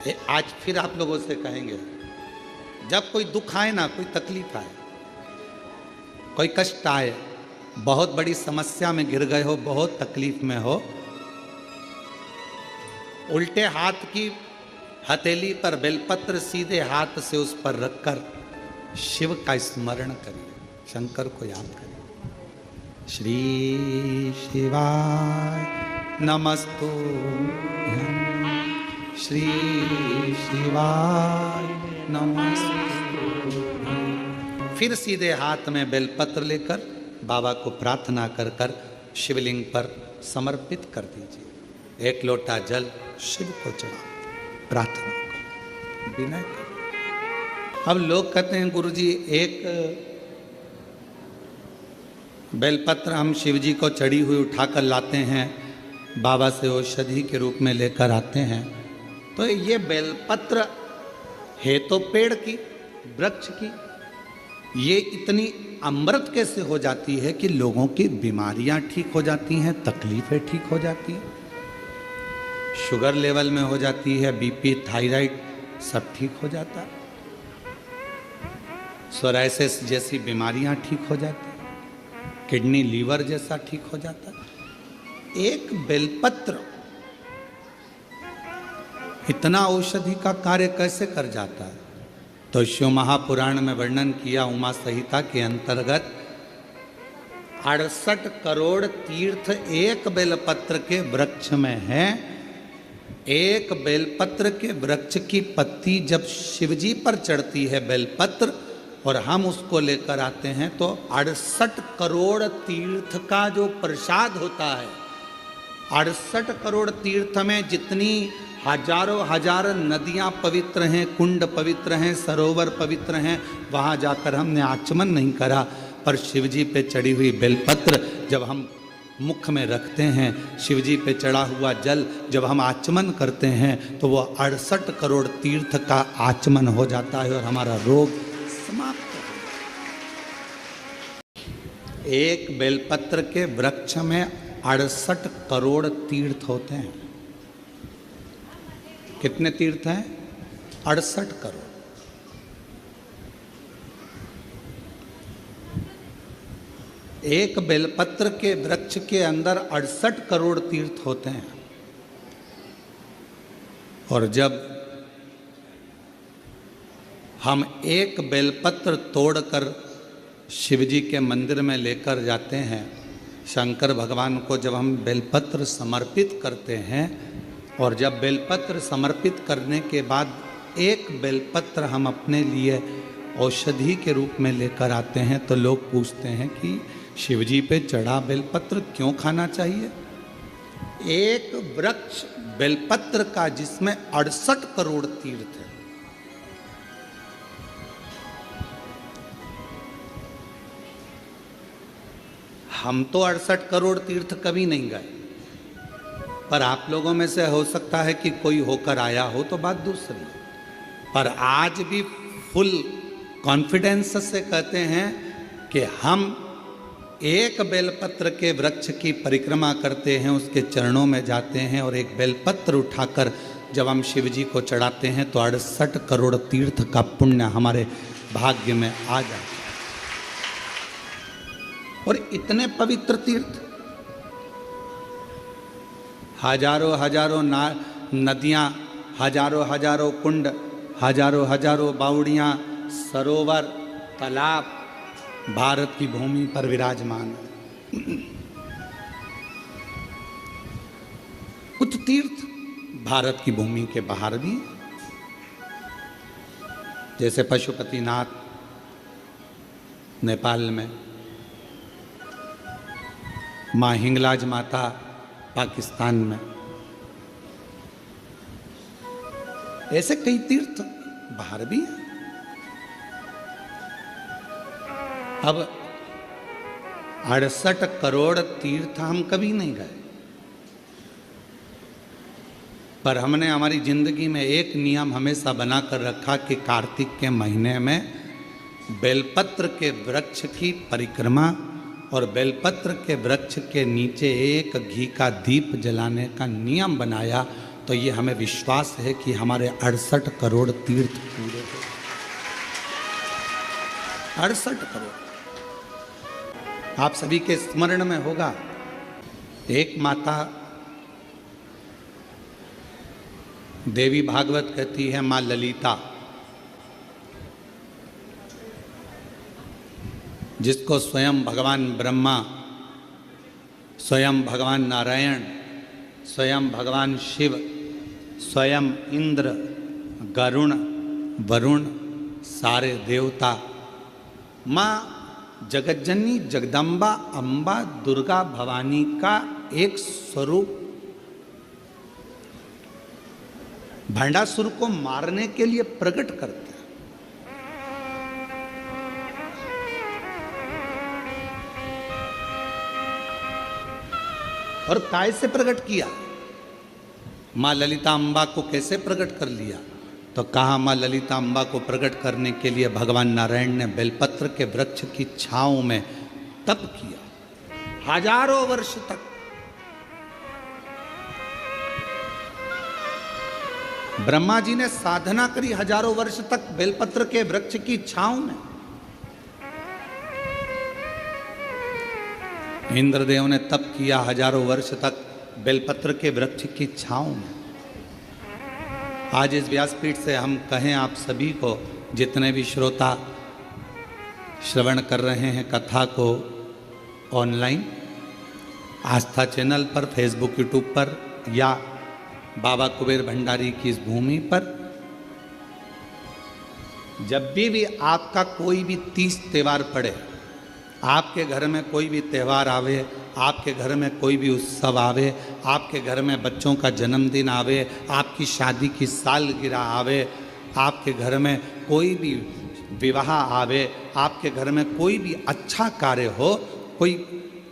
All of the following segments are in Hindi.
आज फिर आप लोगों से कहेंगे, जब कोई दुख आए ना, कोई तकलीफ आए, कोई कष्ट आए, बहुत बड़ी समस्या में गिर गए हो, बहुत तकलीफ में हो, उल्टे हाथ की हथेली पर बेलपत्र सीधे हाथ से उस पर रखकर शिव का स्मरण करिए, शंकर को याद करिए। श्री शिवाय नमस्तुभ्यं, श्री शिवाय नमस्तुभ्यं। फिर सीधे हाथ में बेलपत्र लेकर बाबा को प्रार्थना कर कर शिवलिंग पर समर्पित कर दीजिए। एक लोटा जल शिव को चढ़ाओ, प्रार्थना करो, विनय करो। अब लोग कहते हैं गुरुजी एक बेलपत्र हम शिव जी को चढ़ी हुई उठाकर लाते हैं, बाबा से औषधि के रूप में लेकर आते हैं, तो ये बेलपत्र है तो पेड़ की, वृक्ष की, ये इतनी अमृत कैसे हो जाती है कि लोगों की बीमारियां ठीक हो जाती हैं, तकलीफें ठीक हो जाती हैं, शुगर लेवल में हो जाती है, बीपी, थायराइड सब ठीक हो जाता है, सोराइसिस जैसी बीमारियां ठीक हो जाती हैं, किडनी लीवर जैसा ठीक हो जाता है। एक बेलपत्र इतना औषधि का कार्य कैसे कर जाता है? तो शिव महापुराण में वर्णन किया, उमा संहिता के अंतर्गत 68 करोड़ तीर्थ एक बेलपत्र के वृक्ष में है। एक बेलपत्र के वृक्ष की पत्ती जब शिवजी पर चढ़ती है बेलपत्र और हम उसको लेकर आते हैं तो 68 करोड़ तीर्थ का जो प्रसाद होता है, 68 करोड़ तीर्थ में जितनी हजारों हजार नदियां पवित्र हैं, कुंड पवित्र हैं, सरोवर पवित्र हैं, वहाँ जाकर हमने आचमन नहीं करा, पर शिवजी पे चढ़ी हुई बेलपत्र जब हम मुख में रखते हैं, शिवजी पे चढ़ा हुआ जल जब हम आचमन करते हैं तो वो 68 करोड़ तीर्थ का आचमन हो जाता है और हमारा रोग समाप्त हो। एक बेलपत्र के वृक्ष में 68 करोड़ तीर्थ होते हैं। कितने तीर्थ हैं? 68 करोड़। एक बेलपत्र के वृक्ष के अंदर 68 करोड़ तीर्थ होते हैं। और जब हम एक बेलपत्र तोड़कर शिवजी के मंदिर में लेकर जाते हैं, शंकर भगवान को जब हम बेलपत्र समर्पित करते हैं और जब बेलपत्र समर्पित करने के बाद एक बेलपत्र हम अपने लिए औषधि के रूप में लेकर आते हैं तो लोग पूछते हैं कि शिवजी पे चढ़ा बेलपत्र क्यों खाना चाहिए? एक वृक्ष बेलपत्र का जिसमें 68 करोड़ तीर्थ है। हम तो 68 करोड़ तीर्थ कभी नहीं गए, पर आप लोगों में से हो सकता है कि कोई होकर आया हो तो बात दूसरी, पर आज भी फुल कॉन्फिडेंस से कहते हैं कि हम एक बेलपत्र के वृक्ष की परिक्रमा करते हैं, उसके चरणों में जाते हैं और एक बेलपत्र उठाकर जब हम शिवजी को चढ़ाते हैं तो 68 करोड़ तीर्थ का पुण्य हमारे भाग्य में आ जाता है। और इतने पवित्र तीर्थ, हजारों हजारों नदियाँ, हजारों हजारों कुंड, हजारों हजारों बावड़ियाँ, सरोवर, तालाब भारत की भूमि पर विराजमान है। कुछ तीर्थ भारत की भूमि के बाहर भी, जैसे पशुपतिनाथ नेपाल में, माँ हिंगलाज माता पाकिस्तान में, ऐसे कई तीर्थ बाहर भी हैं। अब 68 करोड़ तीर्थ हम कभी नहीं गए, पर हमने हमारी जिंदगी में एक नियम हमेशा बना कर रखा कि कार्तिक के महीने में बेलपत्र के वृक्ष की परिक्रमा और बेलपत्र के वृक्ष के नीचे एक घी का दीप जलाने का नियम बनाया। तो ये हमें विश्वास है कि हमारे 68 करोड़ तीर्थ पूरे हो। 68 करोड़। आप सभी के स्मरण में होगा, एक माता देवी भागवत कहती है, मां ललिता, जिसको स्वयं भगवान ब्रह्मा, स्वयं भगवान नारायण, स्वयं भगवान शिव, स्वयं इंद्र, गरुण, वरुण, सारे देवता, माँ जगज्जननी जगदम्बा अम्बा दुर्गा भवानी का एक स्वरूप भंडासुर को मारने के लिए प्रकट करते हैं। और काय से प्रकट किया? मां ललिता अम्बा को कैसे प्रकट कर लिया? तो कहा मां ललिता अम्बा को प्रकट करने के लिए भगवान नारायण ने बेलपत्र के वृक्ष की छांव में तप किया हजारों वर्ष तक। ब्रह्मा जी ने साधना करी हजारों वर्ष तक बेलपत्र के वृक्ष की छांव में। इंद्रदेव ने तप किया हजारों वर्ष तक बेलपत्र के वृक्ष की छांव में। आज इस व्यासपीठ से हम कहें आप सभी को, जितने भी श्रोता श्रवण कर रहे हैं कथा को ऑनलाइन, आस्था चैनल पर, फेसबुक, यूट्यूब पर या बाबा कुबेर भंडारी की इस भूमि पर, जब भी आपका कोई भी तीज त्योहार पड़े, आपके घर में कोई भी त्यौहार आवे, आपके घर में कोई भी उत्सव आवे, आपके घर में बच्चों का जन्मदिन आवे, आपकी शादी की सालगिरह आवे, आपके घर में कोई भी विवाह आवे, आपके घर में कोई भी अच्छा कार्य हो, कोई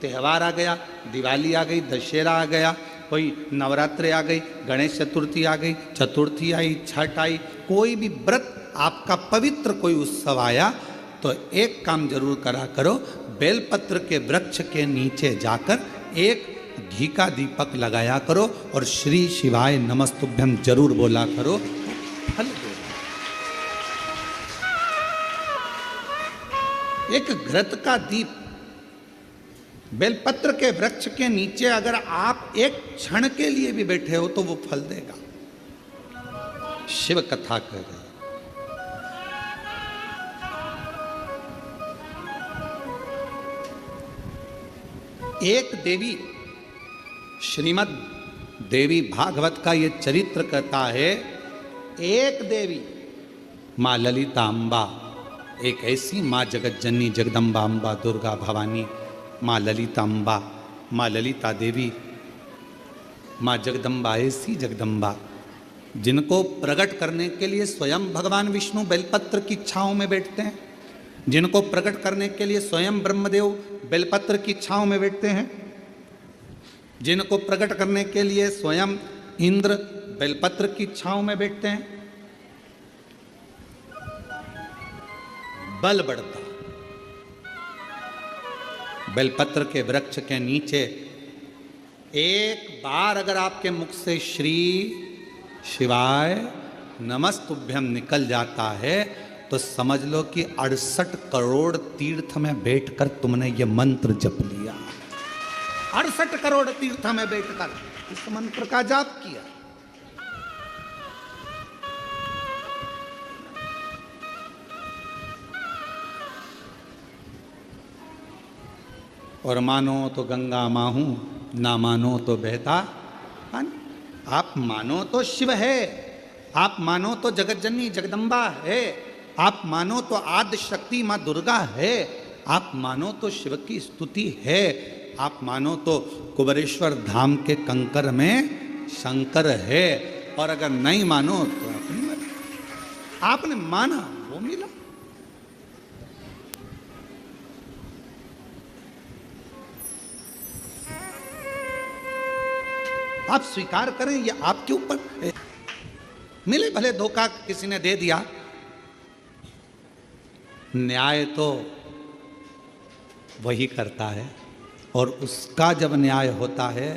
त्यौहार आ गया, दिवाली आ गई, दशहरा आ गया, कोई नवरात्रि आ गई, गणेश चतुर्थी आ गई, चतुर्थी आई, छठ आई, कोई भी व्रत आपका पवित्र कोई उत्सव आया, तो एक काम जरूर करा करो, बेलपत्र के वृक्ष के नीचे जाकर एक घी का दीपक लगाया करो और श्री शिवाय नमस्तुभ्यम जरूर बोला करो, फल दो। एक घृत का दीप बेलपत्र के वृक्ष के नीचे अगर आप एक क्षण के लिए भी बैठे हो तो वो फल देगा। शिव कथा कह रहे, एक देवी, श्रीमद् देवी भागवत का ये चरित्र कहता है, एक देवी मां ललिता अम्बा, एक ऐसी मां जगज्जननी जगदम्बा अम्बा दुर्गा भवानी, मां ललिता अम्बा, मां ललिता देवी, मां जगदम्बा, ऐसी जगदम्बा जिनको प्रकट करने के लिए स्वयं भगवान विष्णु बेलपत्र की छांव में बैठते हैं, जिनको प्रकट करने के लिए स्वयं ब्रह्मदेव बेलपत्र की छांव में बैठते हैं, जिनको प्रकट करने के लिए स्वयं इंद्र बेलपत्र की छांव में बैठते हैं, बल बढ़ता। बेलपत्र के वृक्ष के नीचे एक बार अगर आपके मुख से श्री शिवाय नमस्तुभ्यम निकल जाता है तो समझ लो कि 68 करोड़ तीर्थ में बैठकर तुमने ये मंत्र जप लिया। 68 करोड़ तीर्थ में बैठकर इस मंत्र का जाप किया। और मानो तो गंगा माहू, ना मानो तो बहता पानी। आप मानो तो शिव है, आप मानो तो जगज्जननी जगदम्बा है, आप मानो तो आदि शक्ति माँ दुर्गा है, आप मानो तो शिव की स्तुति है, आप मानो तो कुबेरेश्वर धाम के कंकर में शंकर है, और अगर नहीं मानो तो अपनी मर्जी। आपने माना वो मिला। आप स्वीकार करें, ये आपके ऊपर है। मिले भले धोखा किसी ने दे दिया, न्याय तो वही करता है, और उसका जब न्याय होता है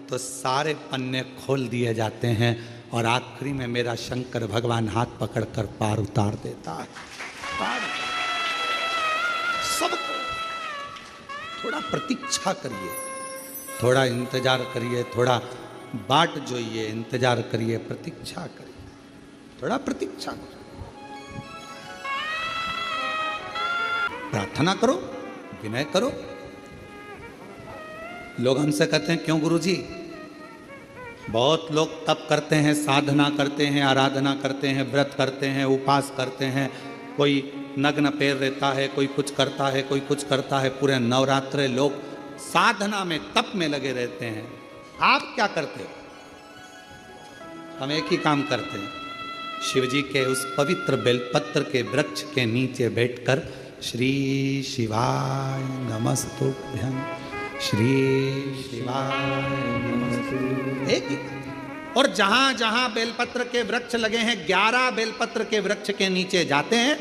तो सारे पन्ने खोल दिए जाते हैं और आखिरी में मेरा शंकर भगवान हाथ पकड़कर पार उतार देता है। पार सबको थोड़ा प्रतीक्षा करिए, थोड़ा इंतजार करिए, थोड़ा बाट जोइए, इंतजार करिए, प्रतीक्षा करिए, थोड़ा प्रतीक्षा करो, प्रार्थना करो, विनय करो। लोग हमसे कहते हैं क्यों गुरुजी, बहुत लोग तप करते हैं, साधना करते हैं, आराधना करते हैं, व्रत करते हैं, उपवास करते हैं, कोई नग्न पैर रहता है, कोई कुछ करता है, कोई कुछ करता है, पूरे नवरात्रे लोग साधना में तप में लगे रहते हैं। आप क्या करते हो? हम एक ही काम करते हैं, शिव जी के उस पवित्र बेलपत्र के वृक्ष के नीचे बैठकर श्री शिवाय नमस्तुभ्यं, श्री शिवाय नमस्तुभ्यं, एक ही। और जहां जहां बेलपत्र के वृक्ष लगे हैं, 11 बेलपत्र के वृक्ष के नीचे जाते हैं,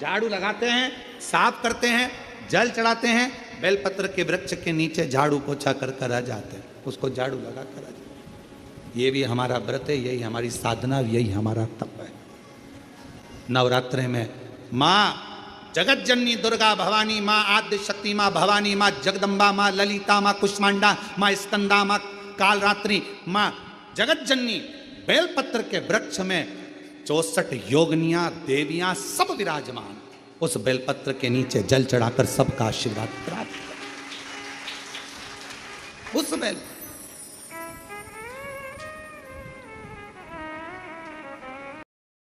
झाड़ू लगाते हैं, साफ करते हैं, जल चढ़ाते हैं, बेलपत्र के वृक्ष के नीचे झाड़ू पोछा कर कर आ जाते हैं, उसको झाड़ू लगा कर आ जाते हैं। ये भी हमारा व्रत है, यही हमारी साधना, यही हमारा तप है। नवरात्रे में माँ जगत जननी दुर्गा भवानी, माँ आद्य शक्ति, माँ भवानी, माँ जगदम्बा, माँ ललिता, माँ कुष्मांडा, माँ स्कंदा, माँ कालरात्रि, माँ जगत जननी बेलपत्र के वृक्ष में 64 योगनियां देवियां सब विराजमान, उस बेलपत्र के नीचे जल चढ़ाकर सबका आशीर्वाद प्राप्त।